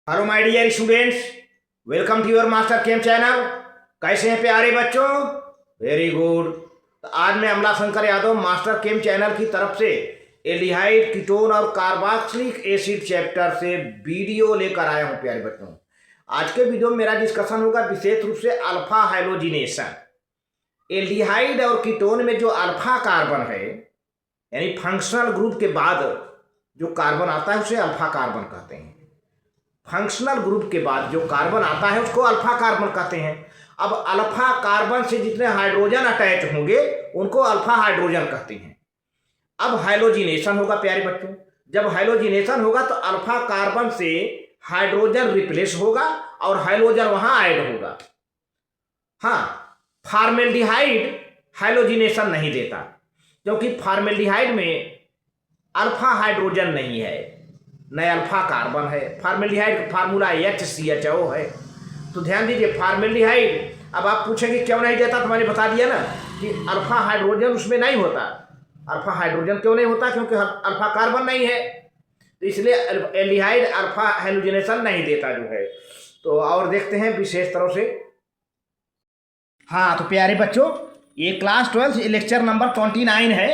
Hello my dear students, welcome to your master chem channel. कैसे हैं प्यारे बच्चों? Very good. तो आज मैं Amla Shankar Yadav master chem channel की तरफ से एल्डिहाइड, कीटोन और कार्बोक्सिलिक एसिड चैप्टर से वीडियो लेकर आया हूं प्यारे बच्चों। आज के वीडियो में मेरा डिस्कशन होगा विशेष रूप से अल्फा हाइलोजिनेशन। एल्डिहाइड और कीटोन में जो अल्फा कार्बन है, यानी फंक्शनल ग्रुप के बाद जो कार्बन आता है उसे अल्फा कार्बन कहते हैं। फंक्शनल ग्रुप के बाद जो कार्बन आता है उसको अल्फा कार्बन कहते हैं। अब अल्फा कार्बन से जितने हाइड्रोजन अटैच होंगे उनको अल्फा हाइड्रोजन कहते हैं। अब हाइलोजिनेशन होगा प्यारे बच्चों। जब हाइलोजिनेशन होगा तो अल्फा कार्बन से हाइड्रोजन रिप्लेस होगा और हाइड्रोजन वहां ऐड होगा। हाँ, फॉर्मेल्डिहाइड हाइलोजिनेशन नहीं देता क्योंकि फॉर्मेल्डिहाइड में अल्फा हाइड्रोजन नहीं है, न अल्फा कार्बन है। फॉर्मेल्डिहाइड का फार्मूला HCHO है। तो ध्यान दीजिए, फॉर्मेल्डिहाइड, अब आप पूछेंगे क्यों नहीं देता, तो मैंने बता दिया ना कि अल्फा हाइड्रोजन उसमें नहीं होता। अल्फा हाइड्रोजन क्यों नहीं होता? क्योंकि अल्फा कार्बन नहीं है, तो इसलिए एल्डिहाइड अल्फा हाइलोजिनेशन नहीं देता जो है। तो और देखते हैं विशेष तरह से। हाँ तो प्यारे बच्चों, ये क्लास 12 लेक्चर नंबर 29 है।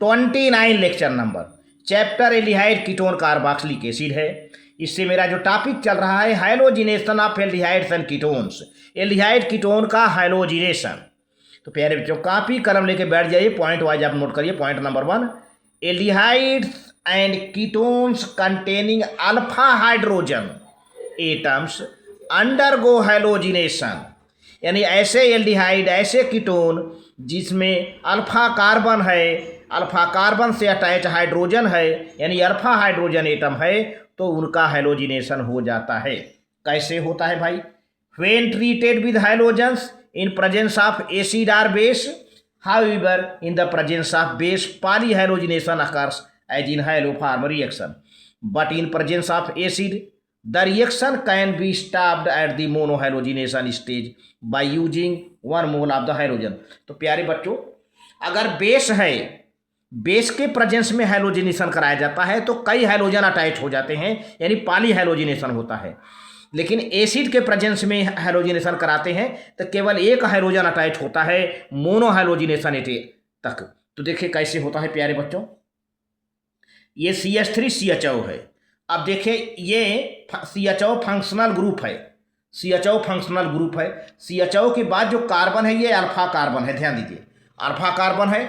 29 lecture number, chapter aldehyde, ketone, carboxylic acid है। इससे मेरा जो टॉपिक चल रहा है halogenation of aldehydes and ketones, aldehyde ketone का हाइलोजिनेशन। तो प्यारे बच्चों, कॉपी कलम लेके बैठ जाइए, पॉइंट वाइज आप नोट करिए। Point number 1, aldehydes and ketones containing alpha hydrogen atoms undergo halogenation. यानी ऐसे एल्डिहाइड, ऐसे कीटोन जिसमें अल्फा कार्बन है, अल्फा कार्बन से अटैच हाइड्रोजन है, यानी अल्फा हाइड्रोजन एटम है, तो उनका हाइलोजिनेशन हो जाता है। कैसे होता है भाई? When treated with halogens in presence of acid or base, however in the presence of base polyhalogenation occurs as in haloform reaction, but in presence of acid the reaction can be stopped at the monohalogenation stage by using 1 mole of the halogen। तो प्यारे बच्चों, अगर base है, base के presence में halogenation कराया जाता है तो कई हाइलोजन अटैच हो जाते हैं, यानी पॉली हाइलोजिनेशन होता है। लेकिन एसिड के प्रेजेंस में हाइलोजिनेशन कराते हैं तो केवल एक हाइड्रोजन अटैच होता है, मोनो हाइलोजिनेशन तक। तो देखिए कैसे होता है प्यारे बच्चों। ये CH3CHO है। अब देखिए, ये CHO फंक्शनल ग्रुप है। CHO फंक्शनल ग्रुप है। CHO के बाद जो कार्बन है ये अल्फा कार्बन है। ध्यान दीजिए, अल्फा कार्बन है।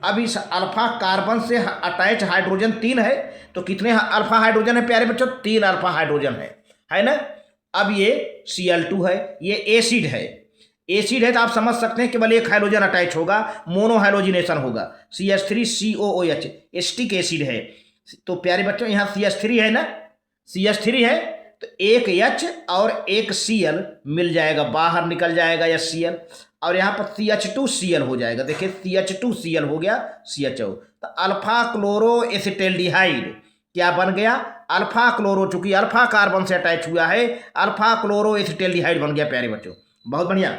अब इस अल्फा कार्बन से अटैच हाइड्रोजन 3 है। तो कितने अल्फा हाइड्रोजन है प्यारे बच्चों? 3 अल्फा हाइड्रोजन है ना। अब ये Cl2 है, ये एसिड है। एसिड है तो आप समझ सकते हैं केवल एक हाइड्रोजन अटैच होगा, मोनो हाइलोजिनेशन होगा। CH3COOH एस्टिक एसिड है। तो प्यारे बच्चों, यहाँ CH3 है ना, CH3 है तो एक H और एक Cl मिल जाएगा, बाहर निकल जाएगा HCl, और यहाँ पर CH2Cl हो जाएगा। देखिए CH2Cl हो गया CHO। तो अल्फा क्लोरो एसिटेल्डिहाइड क्या बन गया? अल्फा क्लोरो, चूंकि अल्फा कार्बन से अटैच हुआ है, अल्फा क्लोरो एसिटेल्डिहाइड बन गया प्यारे बच्चों। बहुत बढ़िया।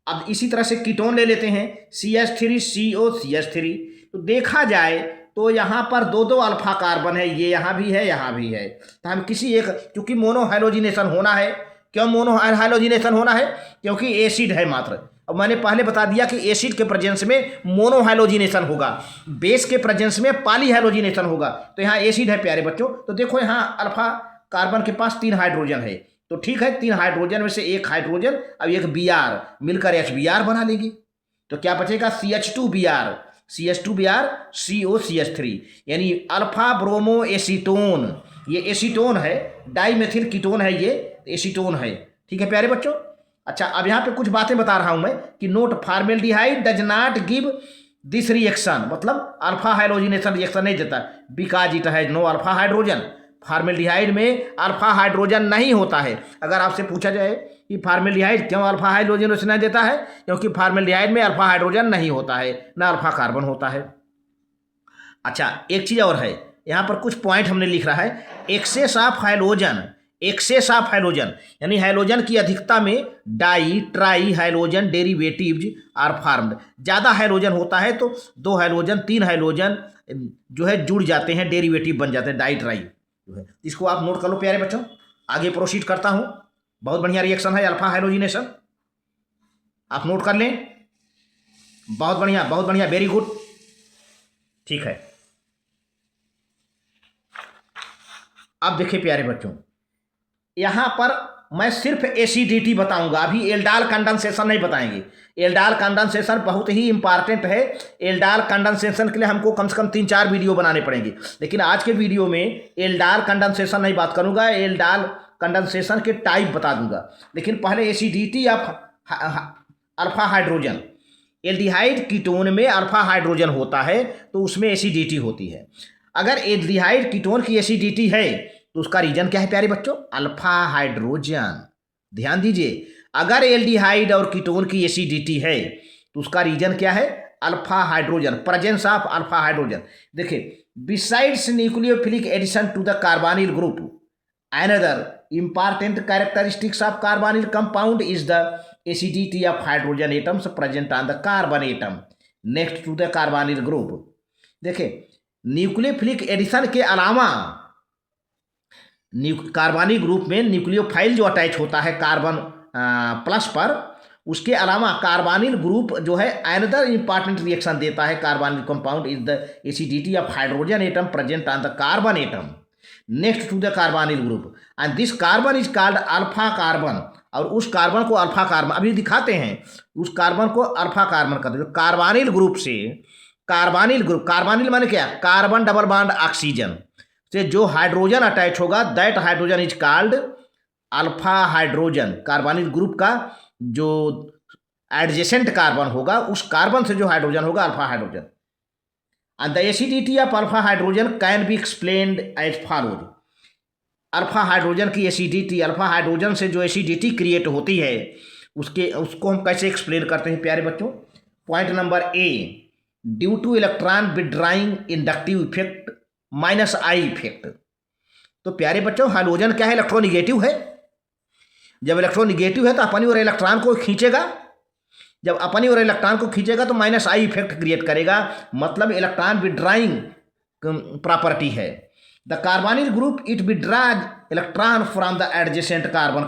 अब इसी तरह से कीटोन ले लेते हैं, CH3COCH3। तो देखा जाए तो यहाँ पर दो अल्फा कार्बन है, ये यहाँ भी है, यहाँ भी है। तो हम किसी एक, क्योंकि मोनो हाइलोजिनेशन होना है। क्यों मोनो हाइलोजिनेशन होना है? क्योंकि एसिड है मात्र। अब मैंने पहले बता दिया कि एसिड के प्रेजेंस में मोनो हाइलोजिनेशन होगा, बेस के प्रेजेंस में पॉली हाइलोजिनेशन होगा। तो यहाँ एसिड है प्यारे बच्चों। तो देखो यहाँ अल्फा कार्बन के पास 3 हाइड्रोजन है, तो ठीक है, 3 हाइड्रोजन में से एक हाइड्रोजन अब एक Br मिलकर HBr बना लेंगे। तो क्या बचेगा? CH2Br COCH3, यानी अल्फा ब्रोमो एसीटोन। ये एसीटोन है, डाइमेथिल कीटोन है, ये एसीटोन है। ठीक है प्यारे बच्चों। अच्छा, अब यहाँ पे कुछ बातें बता रहा हूँ मैं कि note, formaldehyde does not give this reaction, मतलब अल्फा हाइलोजिनेशन रिएक्शन नहीं देता, because it has no alpha hydrogen. Formaldehyde में अल्फा हाइड्रोजन नहीं होता है। अगर आपसे पूछा जाए कि फॉर्मेल्डिहाइड क्यों अल्फा हाइड्रोजन नहीं देता है, क्योंकि फॉर्मेल्डिहाइड में अल्फा हाइड्रोजन नहीं होता है, ना अल्फा कार्बन होता है। अच्छा, एक चीज़ और है, यहाँ पर कुछ पॉइंट हमने लिख रहा है। Excess of halogen, excess of halogen यानी हाइलोजन की अधिकता में di tri halogen derivatives are formed. ज़्यादा हाइलोजन होता है तो 2 हाइलोजन 3 हाइलोजन जो है जुड़ जाते हैं, डेरिवेटिव बन जाते हैं, डाई ट्राई जो है। इसको आप नोट कर लो प्यारे बच्चों। आगे प्रोसीड करता हूं। बहुत बढ़िया रिएक्शन है अल्फा हाइड्रोजिनेशन, आप नोट कर लें। बहुत बढ़िया, वेरी गुड। ठीक है, अब देखिए प्यारे बच्चों, यहां पर मैं सिर्फ एसिडिटी बताऊंगा, अभी एल्डाल कंडेंसेशन नहीं बताएंगे। एल्डाल कंडेंसेशन बहुत ही इंपॉर्टेंट है। एल्डाल कंडेंसेशन के लिए हमको कम से कम 3-4 वीडियो बनाने पड़ेंगे, लेकिन आज के वीडियो में एल्डाल कंडेंसेशन नहीं बात करूंगा, एल्डाल कंडेंसेशन के टाइप बता दूंगा। लेकिन पहले acidity of alpha hydrogen, aldehyde ketone में अल्फा हाइड्रोजन होता है तो उसमें एसिडिटी होती है। अगर एल्डिहाइड कीटोन की एसिडिटी है तो उसका रीजन क्या है प्यारे बच्चों? Alpha hydrogen. ध्यान दीजिए, अगर एल्डिहाइड और कीटोन की एसिडिटी है तो उसका रीजन क्या है? Alpha hydrogen, presence of alpha hydrogen. देखिए, besides nucleophilic addition to the carbonyl group, another important characteristics of carbonyl compound is the acidity of hydrogen atoms present on the carbon atom next to the carbonyl group। देखिए, nucleophilic addition के अलावा कार्बनिक group में nucleophile जो attach होता है carbon plus पर, उसके अलावा कार्बनिल ग्रुप जो है अनदर इंपॉर्टेंट रिएक्शन देता है। Carbonyl compound is the acidity of hydrogen atom present on the carbon atom next to the carbonyl group and this carbon is called alpha carbon. और उस carbon को अल्फा कार्बन, अभी दिखाते हैं, उस carbon को अल्फा कार्बन कहते हैं। कार्बनिल ग्रुप से, कार्बनिल ग्रुप, कार्बनिल माने क्या? कार्बन डबल बॉन्ड ऑक्सीजन से जो हाइड्रोजन अटैच होगा, that hydrogen is called alpha hydrogen. Carbonyl group का जो एडजेसेंट कार्बन होगा, उस कार्बन से जो हाइड्रोजन होगा, alpha hydrogen. And the acidity of alpha hydrogen can be explained as follows। Alpha hydrogen की एसिडिटी, अल्फा हाइड्रोजन से जो एसिडिटी क्रिएट होती है उसको हम कैसे एक्सप्लेन करते हैं प्यारे बच्चों? Point number A, due two electron withdrawing inductive effect minus I effect. तो प्यारे बच्चों, हाइड्रोजन क्या है? इलेक्ट्रोनिगेटिव है। जब इलेक्ट्रोनिगेटिव है तो अपनी और इलेक्ट्रॉन को खींचेगा, जब अपनी और इलेक्ट्रॉन को खींचेगा तो माइनस आई इफेक्ट क्रिएट करेगा, मतलब इलेक्ट्रॉन विड्राइंग प्रॉपर्टी है। The carbonyl group it withdraws electron from the adjacent carbon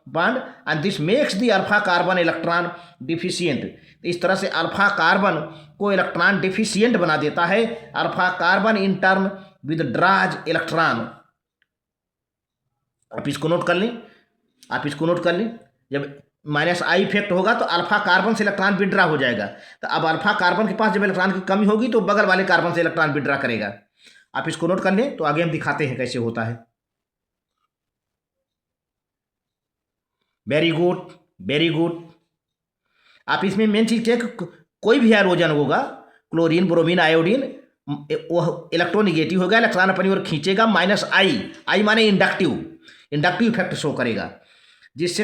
bond and this makes the alpha carbon electron deficient. इस तरह से अल्फा कार्बन को इलेक्ट्रॉन डिफिशियंट बना देता है। Alpha carbon in turn withdraws electron. आप इसको नोट कर लें, जब माइनस आई इफेक्ट होगा तो अल्फा कार्बन से इलेक्ट्रॉन विड्रा हो जाएगा। तो अब अल्फा कार्बन के पास जब इलेक्ट्रॉन की कमी होगी तो बगल वाले कार्बन से इलेक्ट्रॉन विड्रा करेगा। आप इसको नोट कर लें, तो आगे हम दिखाते हैं कैसे होता है। Very good. आप इसमें मेन चीज क्या, कोई भी हाइड्रोजन होगा, क्लोरीन, ब्रोमीन, आयोडीन, वो इलेक्ट्रोनिगेटिव होगा, इलेक्ट्रॉन अपनी ओर खींचेगा। माइनस आई माने इंडक्टिव इफेक्ट शो करेगा, जिससे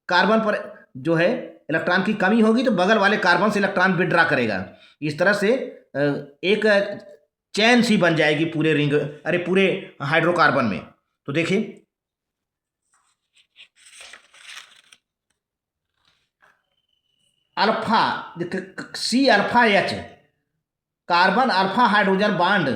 कार्बन पर जो है इलेक्ट्रॉन की कमी होगी तो बगल वाले कार्बन से इलेक्ट्रॉन विड्रा करेगा। इस तरह से एक चैन सी बन जाएगी पूरे हाइड्रोकार्बन में। तो देखिए, alpha C alpha H, carbon alpha hydrogen bond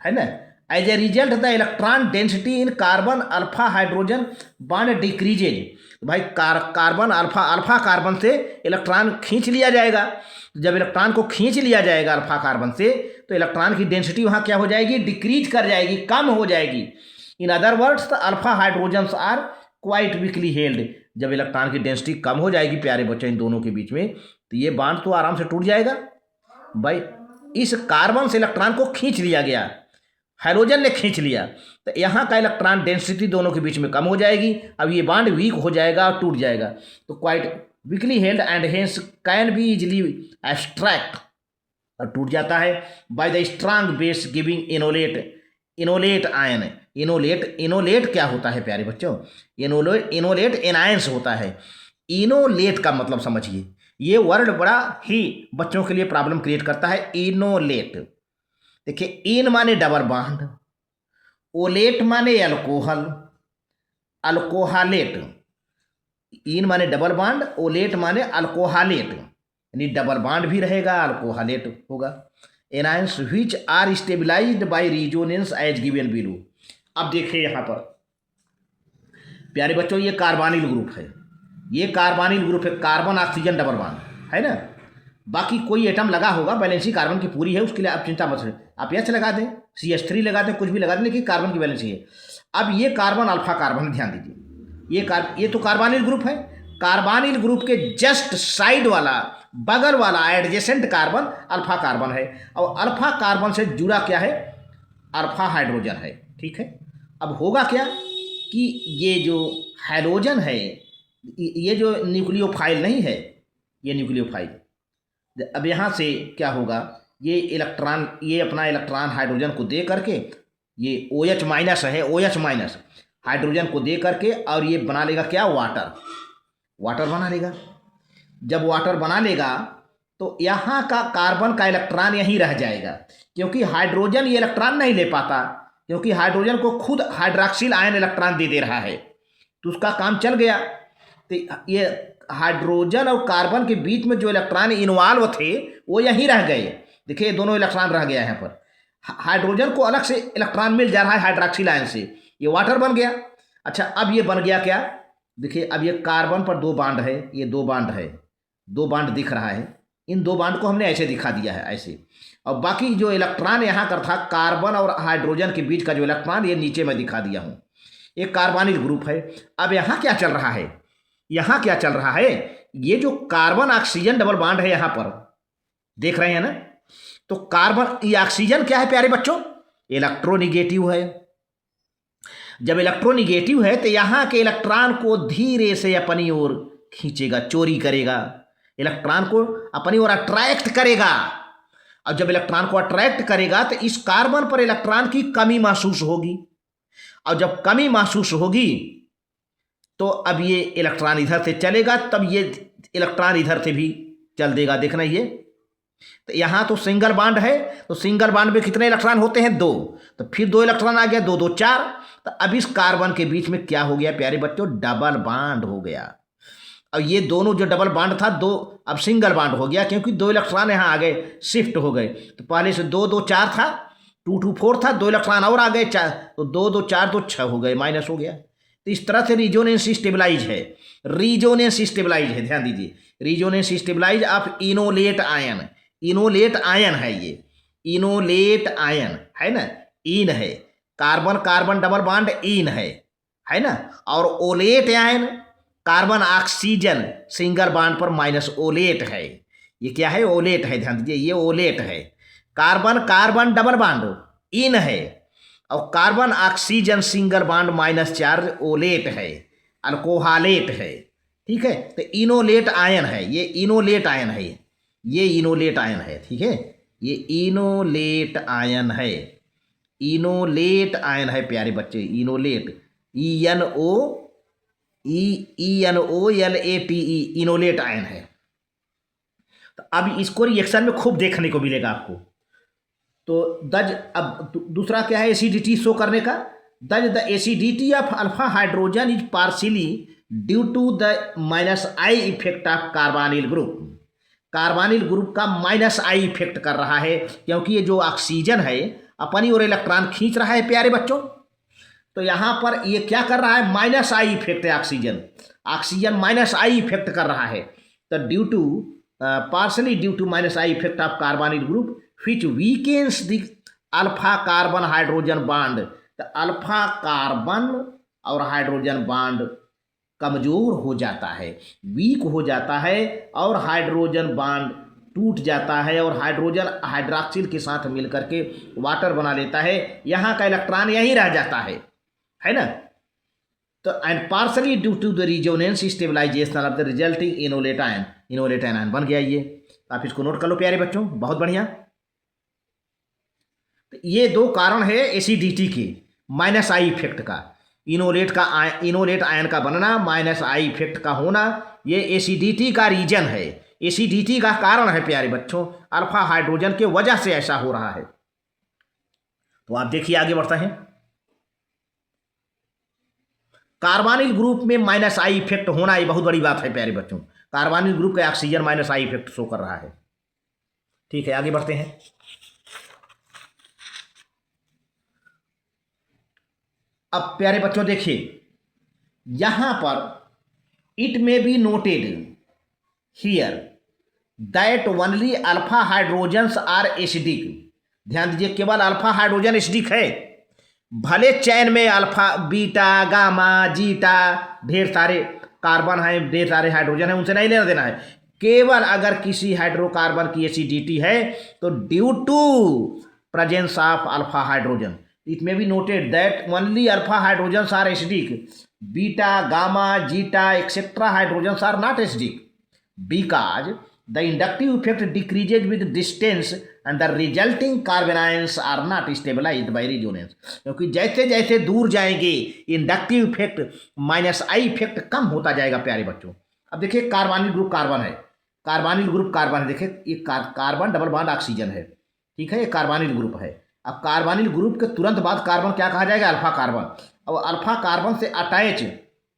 है ना। As a result the electron density in carbon alpha hydrogen bond decreases. भाई कार्बन अल्फा कार्बन से इलेक्ट्रॉन खींच लिया जाएगा। जब इलेक्ट्रॉन को खींच लिया जाएगा अल्फा कार्बन से, तो इलेक्ट्रॉन की डेंसिटी वहाँ क्या हो जाएगी? डिक्रीज कर जाएगी, कम हो जाएगी। In other words the alpha hydrogens are quite weakly held. जब इलेक्ट्रॉन की डेंसिटी कम हो जाएगी प्यारे बच्चों इन दोनों के बीच में, तो ये बॉन्ड तो आराम से टूट जाएगा। भाई, इस कार्बन से इलेक्ट्रॉन को खींच लिया गया, हाइड्रोजन ने खींच लिया, तो यहाँ का इलेक्ट्रॉन डेंसिटी दोनों के बीच में कम हो जाएगी। अब ये बॉन्ड वीक हो जाएगा और टूट जाएगा। तो quite weakly held and hence can be easily abstract, और टूट जाता है by the strong base giving enolate ion. Enolate क्या होता है प्यारे बच्चों? इनोलेट एनायंस होता है। इनोलेट का मतलब समझिए, ये वर्ड बड़ा ही बच्चों के लिए प्रॉब्लम क्रिएट करता है। इनोलेट, देखिए, इन माने डबल बॉन्ड, ओलेट माने अल्कोहल, अल्कोहलेट। इन माने डबल बॉन्ड, ओलेट माने अल्कोहलेट, यानी डबल बॉन्ड भी रहेगा, अल्कोहलेट होगा। Anions which are stabilised by resonance as given below. अब देखिए यहाँ पर प्यारे बच्चों ये कार्बोनिल ग्रुप है, ये कार्बोनिल ग्रुप है, कार्बन ऑक्सीजन डबल बॉन्ड है ना। बाकी कोई एटम लगा होगा, बैलेंसी कार्बन की पूरी है, उसके लिए आप चिंता मत करें, आप एच लगा दें, CH3 लगा दें, कुछ भी लगा दें, लेकिन कार्बन की बैलेंसी है। अब ये कार्बन अल्फा कार्बन है, ध्यान दीजिए, ये तो कार्बोनिल ग्रुप है। कार्बोनिल ग्रुप के जस्ट साइड वाला, बगल वाला एडजेसेंट कार्बन अल्फा कार्बन है, और अल्फा कार्बन से जुड़ा क्या है, अल्फा हाइड्रोजन है। ठीक है, अब होगा क्या कि ये जो हाइड्रोजन है, ये जो न्यूक्लियोफाइल नहीं है, ये न्यूक्लियोफाइल, अब यहाँ से क्या होगा, ये इलेक्ट्रॉन, ये अपना इलेक्ट्रॉन हाइड्रोजन को दे करके, ये OH माइनस है, OH माइनस हाइड्रोजन को दे करके, और ये बना लेगा क्या, वाटर बना लेगा। जब वाटर बना लेगा तो यहाँ का कार्बन का इलेक्ट्रॉन यहीं रह जाएगा, क्योंकि हाइड्रोजन ये इलेक्ट्रॉन नहीं ले पाता, क्योंकि हाइड्रोजन को खुद हाइड्रॉक्सिल आयन इलेक्ट्रॉन दे रहा है, तो उसका काम चल गया। तो ये हाइड्रोजन और कार्बन के बीच में जो इलेक्ट्रॉन इन्वॉल्व थे वो यहीं रह गए। देखिए दोनों इलेक्ट्रॉन रह गया यहाँ पर, हाइड्रोजन को अलग से इलेक्ट्रॉन मिल जा रहा है हाइड्रॉक्सिल आयन से, ये वाटर बन गया। अच्छा, अब ये बन गया क्या, देखिए अब ये कार्बन पर 2 बांड है, ये 2 बांड है, 2 बांड दिख रहा है, इन 2 बांड को हमने ऐसे दिखा दिया है, ऐसे। और बाकी जो इलेक्ट्रॉन यहाँ का था कार्बन और हाइड्रोजन के बीच का जो इलेक्ट्रॉन, ये नीचे मैं दिखा दिया हूँ, एक कार्बोनिल ग्रुप है। अब यहाँ क्या चल रहा है, यहाँ क्या चल रहा है, ये जो कार्बन ऑक्सीजन डबल बॉन्ड है यहाँ पर देख रहे हैं ना, तो कार्बन, ये ऑक्सीजन क्या है प्यारे बच्चों, इलेक्ट्रोनिगेटिव है। जब इलेक्ट्रोनिगेटिव है तो यहाँ के इलेक्ट्रॉन को धीरे से अपनी ओर खींचेगा, चोरी करेगा, इलेक्ट्रॉन को अपनी ओर अट्रैक्ट करेगा। और जब इलेक्ट्रॉन को अट्रैक्ट करेगा तो इस कार्बन पर इलेक्ट्रॉन की कमी महसूस होगी, और जब कमी महसूस होगी तो अब ये इलेक्ट्रॉन इधर से चलेगा, तब ये इलेक्ट्रॉन इधर से भी चल देगा। देखना ये, तो यहाँ तो सिंगल बॉन्ड है, तो सिंगल बॉन्ड में कितने इलेक्ट्रॉन होते हैं, 2, तो फिर 2 इलेक्ट्रॉन आ गया, 2 2 4, तो अब इस कार्बन के बीच में क्या हो गया प्यारे बच्चों, डबल बॉन्ड हो गया। अब ये दोनों जो डबल बॉन्ड था 2, अब सिंगल बॉन्ड हो गया, क्योंकि 2 इलेक्ट्रॉन यहाँ आ गए, शिफ्ट हो गए। तो पहले से 2 2 4 था, 2 2 4 था, 2 इलेक्ट्रॉन और आ गए, 4, तो 2 2 4 2 6 हो गए, माइनस हो गया। तो इस तरह से रिजोनेंस स्टेबलाइज है, रिजोनेंस स्टेबलाइज है, ध्यान दीजिए, resonance stabilise of enolate ion, enolate ion है ये, इनोलेट आयन है ना, इन है, कार्बन कार्बन डबल बॉन्ड इन है ना, और olate ion carbon oxygen single bond पर माइनस, ओलेट है, ये क्या है, ओलेट है, ध्यान दीजिए ये ओलेट है। कार्बन कार्बन डबल बॉन्ड इन है, और carbon oxygen single bond minus charge OLED है, अल्कोहालेट है। ठीक है, तो इनोलेट आयन है, ये इनोलेट आयन है, ये इनोलेट आयन है। ठीक है, ये इनोलेट आयन है, इनोलेट आयन है प्यारे बच्चे, इनोलेट, ENOLATE, इनोलेट आयन है। तो अब इसको रिएक्शन में खूब देखने को मिलेगा आपको। तो दज, अब दूसरा क्या है, एसिडिटी शो करने का, thus the acidity of alpha hydrogen is partially due to the -I effect of carbonyl group, carbonyl group का -I इफेक्ट कर रहा है, क्योंकि ये जो ऑक्सीजन है अपनी ओर इलेक्ट्रॉन खींच रहा है प्यारे बच्चों, तो यहाँ पर ये क्या कर रहा है, -I इफेक्ट है, ऑक्सीजन, ऑक्सीजन -I इफेक्ट कर रहा है। तो due to partially due to -I effect of carbonyl group which weakens the alpha carbon hydrogen bond, तो अल्फा कार्बन और हाइड्रोजन बॉन्ड कमजोर हो जाता है, वीक हो जाता है, और हाइड्रोजन बॉन्ड टूट जाता है, और हाइड्रोजन हाइड्रॉक्सिल के साथ मिलकर के वाटर बना लेता है, यहाँ का इलेक्ट्रॉन यहीं रह जाता है ना। तो and partially due to the resonance stabilisation of the resulting enolate ion, enolate ion बन गया ये। आप इसको नोट कर लो प्यारे बच्चों, बहुत बढ़िया। तो ये 2 कारण है एसिडिटी के, -I इफेक्ट का, इनोलेट आयन का बनना, -I इफेक्ट का होना, ये एसिडिटी का रीजन है, एसिडिटी का कारण है प्यारे बच्चों, अल्फा हाइड्रोजन के वजह से ऐसा हो रहा है। तो आप देखिए आगे बढ़ते हैं, कार्बोनिल ग्रुप में -I इफेक्ट होना ये बहुत बड़ी बात है प्यारे बच्चों, कार्बोनिल ग्रुप का ऑक्सीजन -I इफेक्ट शो कर रहा है। ठीक है, आगे बढ़ते हैं। अब प्यारे बच्चों देखिए, यहाँ पर it may be noted here that only alpha hydrogens are acidic. ध्यान दीजिए, केवल अल्फा हाइड्रोजन एसिडिक है। भले चैन में अल्फा, बीटा, गामा, जीटा ढेर सारे कार्बन हैं, ढेर सारे हाइड्रोजन हैं, उनसे नहीं लेना देना है। केवल अगर किसी हाइड्रोकार्बन की एसिडिटी है तो due to presence of alpha hydrogen it may be noted that only alpha hydrogens are acidic, beta, gamma, zeta etcetera hydrogens are not acidic because the inductive effect decreases with distance and the resulting carbanions are not stabilized by resonance। क्योंकि जैसे जैसे दूर जाएंगे inductive effect minus I effect कम होता जाएगा प्यारे बच्चों। अब देखिए कार्बोनिल ग्रुप कार्बन है, कार्बोनिल ग्रुप कार्बन है, देखिए ये कार्बन डबल बॉन्ड ऑक्सीजन है, ठीक है, ये कार्बोनिल ग्रुप है। अब कार्बोनिल ग्रुप के तुरंत बाद कार्बन क्या कहा जाएगा? Alpha carbon. अब अल्फा कार्बन से अटैच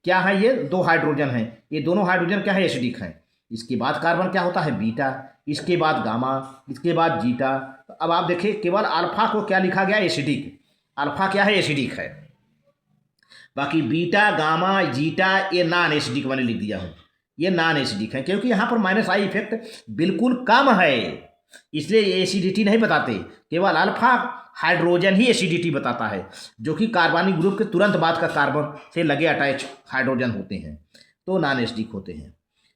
क्या है? ये दो हाइड्रोजन है, ये दोनों हाइड्रोजन क्या है? एसिडिक है। इसके बाद कार्बन क्या होता है? बीटा, इसके बाद गामा, इसके बाद जीटा। तो अब आप देखिए केवल अल्फा को क्या लिखा गया? एसिडिक। अल्फा क्या है? एसिडिक है। बाकी बीटा, गामा, जीटा ये नॉन एसिडिक मैंने लिख दिया हूँ, ये नॉन एसिडिक है क्योंकि यहाँ पर माइनस आई इफेक्ट बिल्कुल कम है, इसलिए ये एसिडिटी नहीं बताते। केवल अल्फा हाइड्रोजन ही एसिडिटी बताता है, जो कि कार्बनिक ग्रुप के तुरंत बाद का कार्बन से लगे अटैच हाइड्रोजन होते हैं, तो नॉन एसिडिक होते हैं।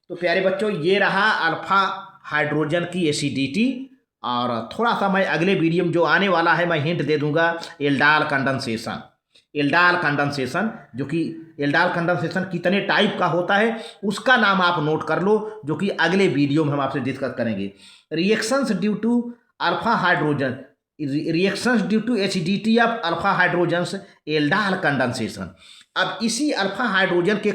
तो प्यारे बच्चों ये रहा अल्फा हाइड्रोजन की एसिडिटी। और थोड़ा सा मैं अगले वीडियो में जो आने वाला है मैं हिंट दे दूंगा, एल्डाल कंडेंसेशन। एल्डाल कंडेंसेशन, जो कि एल्डाल कंडेंसेशन कितने टाइप का होता है उसका नाम आप नोट कर लो, जो कि अगले वीडियो में हम आपसे डिस्कस करेंगे। Reactions due to alpha hydrogen, reactions due to acidity of alpha hydrogens, aldol condensation. अब इसी अल्फा हाइड्रोजन के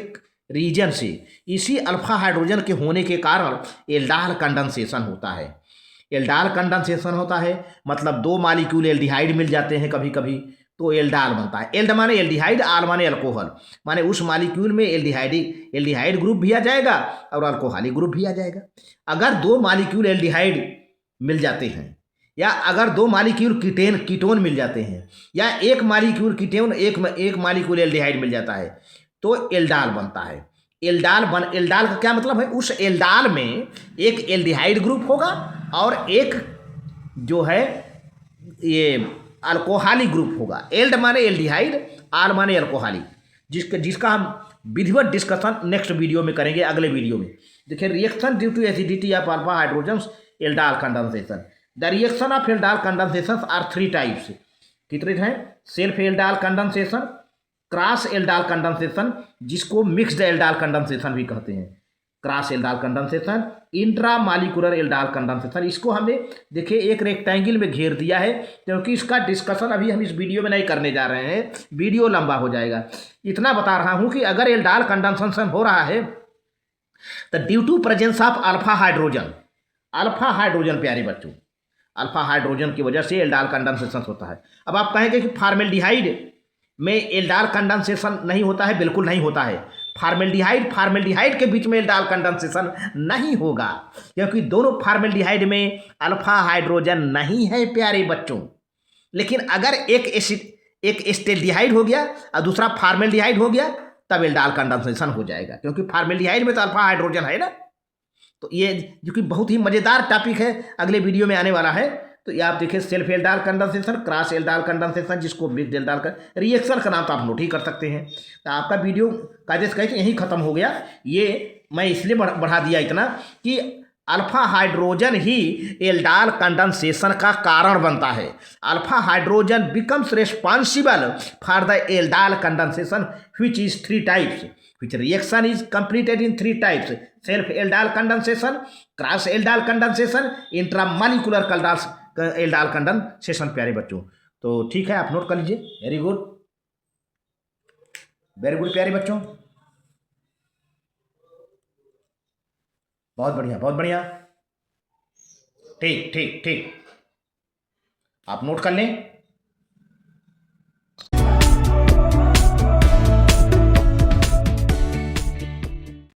रीजन से, इसी अल्फा हाइड्रोजन के होने के कारण एल्डाल कंडेंसेशन होता है। एल्डाल कंडेंसेशन होता है मतलब दो मॉलिक्यूल एल्डिहाइड मिल जाते हैं कभी कभी, तो एल्डाल बनता है। एल्ड माने एल्डिहाइड, आल माने अल्कोहल, माने उस मॉलिक्यूल में एल्डिहाइड ग्रुप भी आ जाएगा और अल्कोहलिक ग्रुप भी आ जाएगा। अगर दो मॉलिक्यूल एल्डिहाइड मिल जाते हैं, या अगर दो मॉलिक्यूल कीटोन मिल जाते हैं, या एक मॉलिक्यूल कीटोन एक मॉलिक्यूल एल्डिहाइड मिल जाता है, तो एल्डाल बनता है। एल्डाल का क्या मतलब है? उस एल्डाल में एक एल्डिहाइड ग्रुप होगा और एक जो है ये अल्कोहलिक ग्रुप होगा। एल्ड माने एल्डिहाइड, आल माने अल्कोहलिक, जिसका हम विधिवत डिस्कशन नेक्स्ट वीडियो में करेंगे, अगले वीडियो में। देखिए reaction due to acidity of alpha hydrogens, aldol condensation. The reaction of aldol condensation are 3 types. कितने हैं? Self aldol condensation, cross aldol condensation, जिसको मिक्स्ड एल्डाल कंडेंसेशन भी कहते हैं, cross aldol condensation, intramolecular aldol condensation. इसको हमने देखिए एक रेक्टेंगल में घेर दिया है क्योंकि इसका डिस्कशन अभी हम इस वीडियो में नहीं करने जा रहे हैं, वीडियो लंबा हो जाएगा। इतना बता रहा हूं कि अगर एल्डाल कंडेंसेशन हो रहा है तो due to presence of alpha hydrogen, alpha hydrogen प्यारे बच्चों, अल्फा हाइड्रोजन की वजह से एल्डाल कंडेंसेशन होता है। अब आप कहेंगे कि फॉर्मेल्डिहाइड में एल्डाल कंडेंसेशन नहीं होता है, बिल्कुल नहीं होता है। फॉर्मेल्डिहाइड के बीच में एल्डाल कंडेंसेशन नहीं होगा क्योंकि दोनों फॉर्मेल्डिहाइड में अल्फा हाइड्रोजन नहीं है प्यारे बच्चों। लेकिन अगर एक एस्टेल्डिहाइड हो गया और दूसरा फॉर्मेल्डिहाइड हो गया तब एल्डाल कंडेंसेशन हो जाएगा, क्योंकि फॉर्मेल्डिहाइड में तो अल्फा हाइड्रोजन है ना। तो ये जो कि बहुत ही मज़ेदार टॉपिक है, अगले वीडियो में आने वाला है। तो ये आप देखिए self aldol condensation, cross aldol condensation, जिसको मिक्स्ड एल्डाल का रिएक्शन का नाम तो आप नोट ही कर सकते हैं। तो आपका वीडियो कायदे से कहे यहीं खत्म हो गया। ये मैं इसलिए बढ़ा दिया इतना कि अल्फा हाइड्रोजन ही एल्डाल कंडेंसेशन का कारण बनता है। Alpha hydrogen becomes responsible for the aldol condensation which is 3 types, which reaction is completed in 3 types: self aldal condensation, cross aldal condensation, intramolecular aldal condensation। प्यारे बच्चों तो ठीक है, आप नोट कर लीजिए। वेरी गुड, वेरी गुड प्यारे बच्चों, बहुत बढ़िया, बहुत बढ़िया, ठीक ठीक ठीक, आप नोट कर लें।